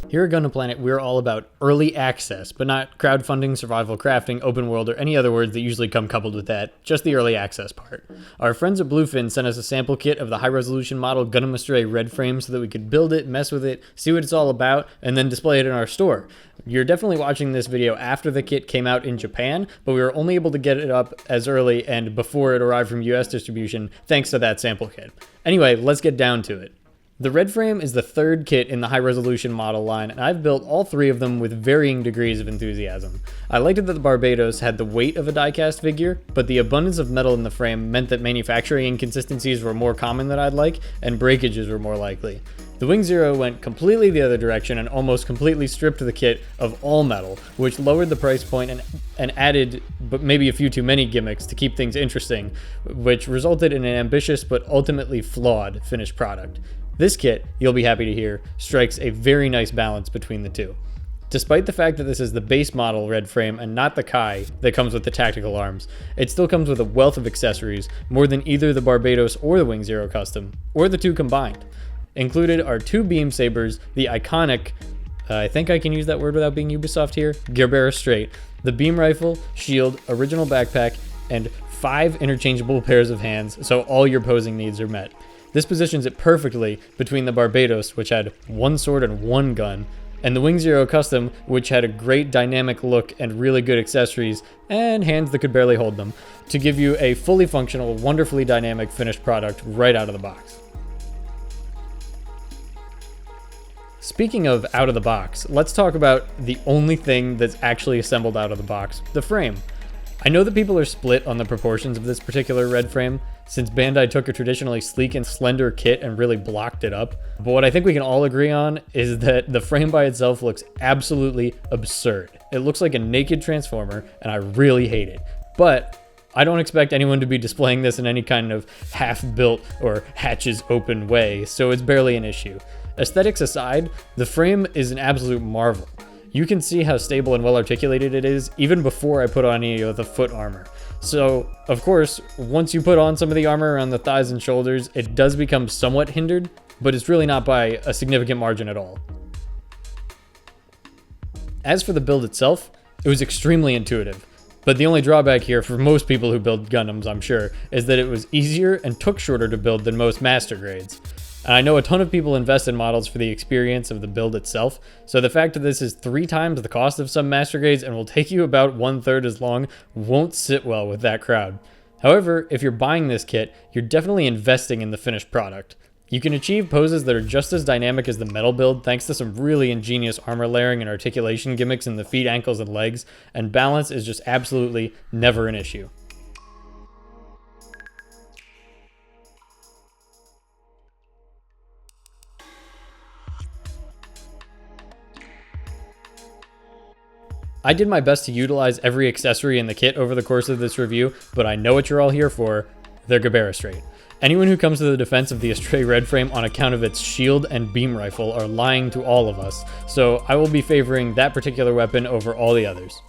Here at Gundam Planet, we're all about early access, but not crowdfunding, survival crafting, open world, or any other words that usually come coupled with that, just the early access part. Our friends at Bluefin sent us a sample kit of the high-resolution model Gundam Astray red frame so that we could build it, mess with it, see what it's all about, and then display it in our store. You're definitely watching this video after the kit came out in Japan, but we were only able to get it up as early and before it arrived from US distribution thanks to that sample kit. Anyway, let's get down to it. The red frame is the third kit in the high-resolution model line, and I've built all three of them with varying degrees of enthusiasm. I liked it that the Barbados had the weight of a die-cast figure, but the abundance of metal in the frame meant that manufacturing inconsistencies were more common than I'd like, and breakages were more likely. The Wing Zero went completely the other direction and almost completely stripped the kit of all metal, which lowered the price point and added, but maybe a few too many gimmicks to keep things interesting, which resulted in an ambitious but ultimately flawed finished product. This kit, you'll be happy to hear, strikes a very nice balance between the two. Despite the fact that this is the base model red frame and not the Kai that comes with the tactical arms, it still comes with a wealth of accessories, more than either the Barbados or the Wing Zero custom, or the two combined. Included are two beam sabers, the iconic, I think I can use that word without being Ubisoft here, Gundam Astray, the beam rifle, shield, original backpack, and 5 interchangeable pairs of hands, so all your posing needs are met. This positions it perfectly between the Barbados, which had 1 sword and 1 gun, and the Wing Zero Custom, which had a great dynamic look and really good accessories, and hands that could barely hold them, to give you a fully functional, wonderfully dynamic finished product right out of the box. Speaking of out of the box, let's talk about the only thing that's actually assembled out of the box, the frame. I know that people are split on the proportions of this particular red frame, since Bandai took a traditionally sleek and slender kit and really blocked it up. But what I think we can all agree on is that the frame by itself looks absolutely absurd. It looks like a naked Transformer, and I really hate it. But I don't expect anyone to be displaying this in any kind of half-built or hatches open way, so it's barely an issue. Aesthetics aside, the frame is an absolute marvel. You can see how stable and well articulated it is even before I put on any of the foot armor. So, of course, once you put on some of the armor around the thighs and shoulders, it does become somewhat hindered, but it's really not by a significant margin at all. As for the build itself, it was extremely intuitive, but the only drawback here for most people who build Gundams, I'm sure, is that it was easier and took shorter to build than most master grades. And I know a ton of people invest in models for the experience of the build itself, so the fact that this is 3 times the cost of some master grades and will take you about 1/3 as long won't sit well with that crowd. However, if you're buying this kit, you're definitely investing in the finished product. You can achieve poses that are just as dynamic as the metal build thanks to some really ingenious armor layering and articulation gimmicks in the feet, ankles, and legs, and balance is just absolutely never an issue. I did my best to utilize every accessory in the kit over the course of this review, but I know what you're all here for. They're Gundam Astray. Anyone who comes to the defense of the Astray red frame on account of its shield and beam rifle are lying to all of us, so I will be favoring that particular weapon over all the others.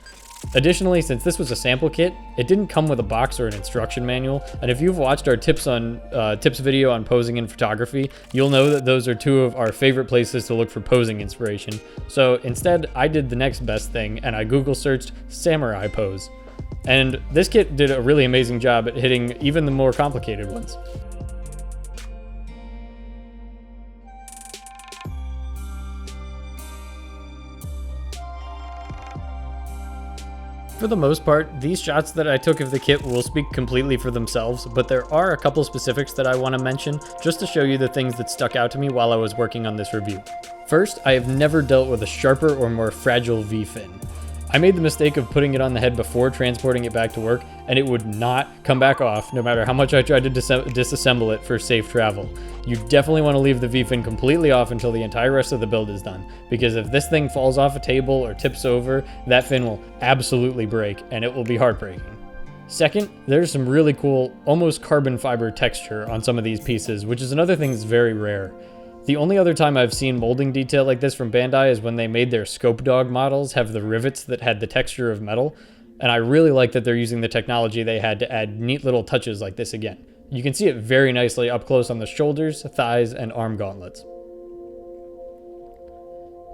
Additionally, since this was a sample kit, it didn't come with a box or an instruction manual, and if you've watched our tips video on posing and photography, you'll know that those are 2 of our favorite places to look for posing inspiration. So instead, I did the next best thing, and I Google searched samurai pose. And this kit did a really amazing job at hitting even the more complicated ones. For the most part, these shots that I took of the kit will speak completely for themselves, but there are a couple specifics that I want to mention just to show you the things that stuck out to me while I was working on this review. First, I have never dealt with a sharper or more fragile V-fin. I made the mistake of putting it on the head before transporting it back to work, and it would not come back off no matter how much I tried to disassemble it for safe travel. You definitely want to leave the V-fin completely off until the entire rest of the build is done, because if this thing falls off a table or tips over, that fin will absolutely break, and it will be heartbreaking. Second, there's some really cool, almost carbon fiber texture on some of these pieces, which is another thing that's very rare. The only other time I've seen molding detail like this from Bandai is when they made their Scope Dog models have the rivets that had the texture of metal, and I really like that they're using the technology they had to add neat little touches like this again. You can see it very nicely up close on the shoulders, thighs, and arm gauntlets.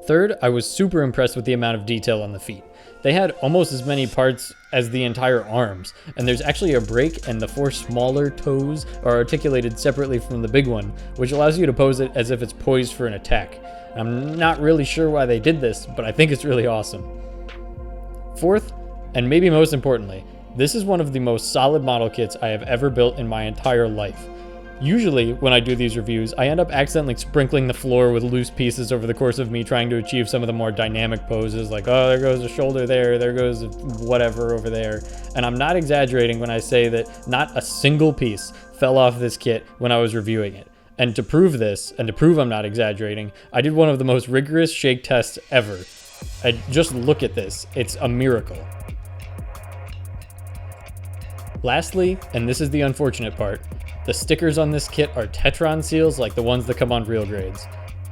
Third, I was super impressed with the amount of detail on the feet. They had almost as many parts as the entire arms, and there's actually a break, and the 4 smaller toes are articulated separately from the big one, which allows you to pose it as if it's poised for an attack. I'm not really sure why they did this, but I think it's really awesome. Fourth, and maybe most importantly, this is one of the most solid model kits I have ever built in my entire life. Usually, when I do these reviews, I end up accidentally sprinkling the floor with loose pieces over the course of me trying to achieve some of the more dynamic poses, like, oh, there goes a shoulder there goes whatever over there. And I'm not exaggerating when I say that not a single piece fell off this kit when I was reviewing it. And to prove this, and to prove I'm not exaggerating, I did one of the most rigorous shake tests ever. Just look at this, it's a miracle. Lastly, and this is the unfortunate part, the stickers on this kit are Tetron seals like the ones that come on real grades,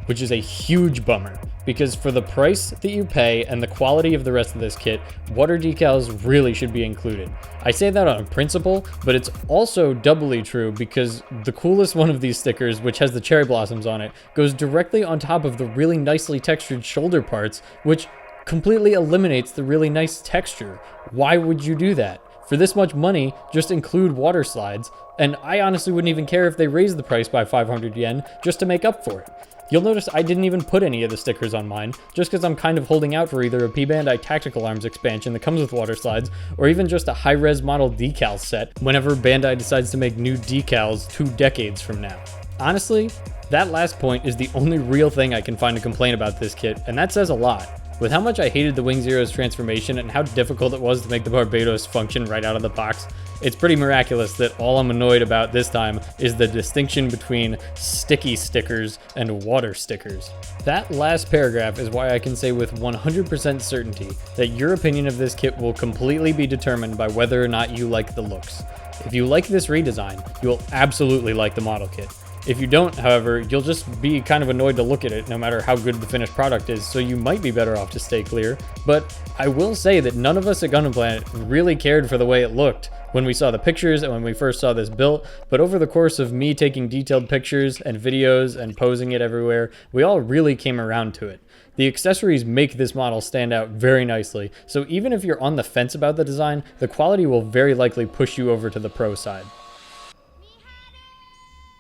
which is a huge bummer, because for the price that you pay and the quality of the rest of this kit, water decals really should be included. I say that on principle, but it's also doubly true because the coolest one of these stickers, which has the cherry blossoms on it, goes directly on top of the really nicely textured shoulder parts, which completely eliminates the really nice texture. Why would you do that? For this much money, just include water slides, and I honestly wouldn't even care if they raised the price by 500 yen just to make up for it. You'll notice I didn't even put any of the stickers on mine, just because I'm kind of holding out for either a P-Bandai Tactical Arms expansion that comes with water slides, or even just a high-res model decal set whenever Bandai decides to make new decals 2 decades from now. Honestly, that last point is the only real thing I can find to complain about this kit, and that says a lot. With how much I hated the Wing Zero's transformation and how difficult it was to make the Barbados function right out of the box, it's pretty miraculous that all I'm annoyed about this time is the distinction between sticky stickers and water stickers. That last paragraph is why I can say with 100% certainty that your opinion of this kit will completely be determined by whether or not you like the looks. If you like this redesign, you will absolutely like the model kit. If you don't, however, you'll just be kind of annoyed to look at it no matter how good the finished product is, so you might be better off to stay clear. But I will say that none of us at Gundam Planet really cared for the way it looked when we saw the pictures and when we first saw this built, but over the course of me taking detailed pictures and videos and posing it everywhere, we all really came around to it. The accessories make this model stand out very nicely, so even if you're on the fence about the design, the quality will very likely push you over to the pro side.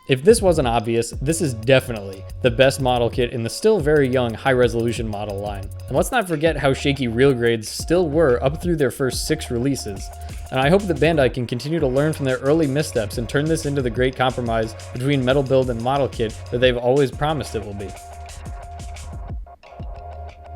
If this wasn't obvious, this is definitely the best model kit in the still very young high-resolution model line. And let's not forget how shaky real grades still were up through their first 6 releases. And I hope that Bandai can continue to learn from their early missteps and turn this into the great compromise between metal build and model kit that they've always promised it will be.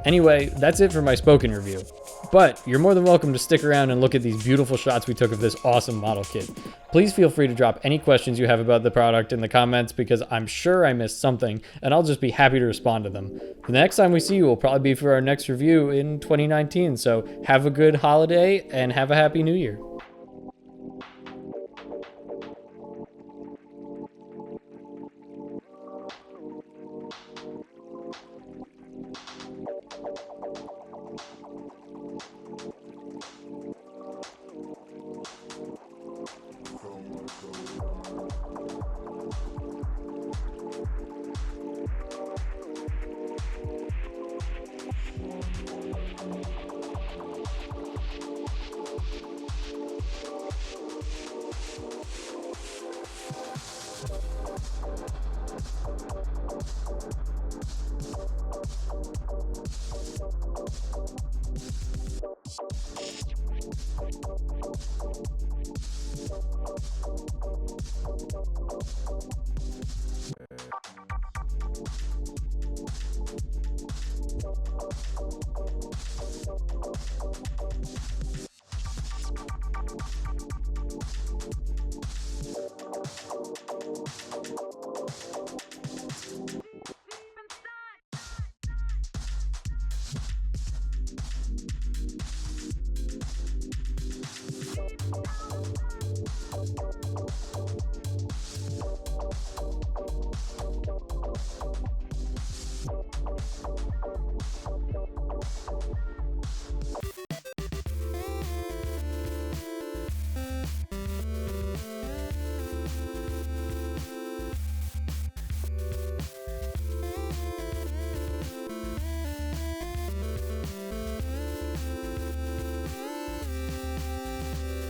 Anyway, that's it for my spoken review. But you're more than welcome to stick around and look at these beautiful shots we took of this awesome model kit. Please feel free to drop any questions you have about the product in the comments because I'm sure I missed something and I'll just be happy to respond to them. The next time we see you will probably be for our next review in 2019, so have a good holiday and have a happy new year.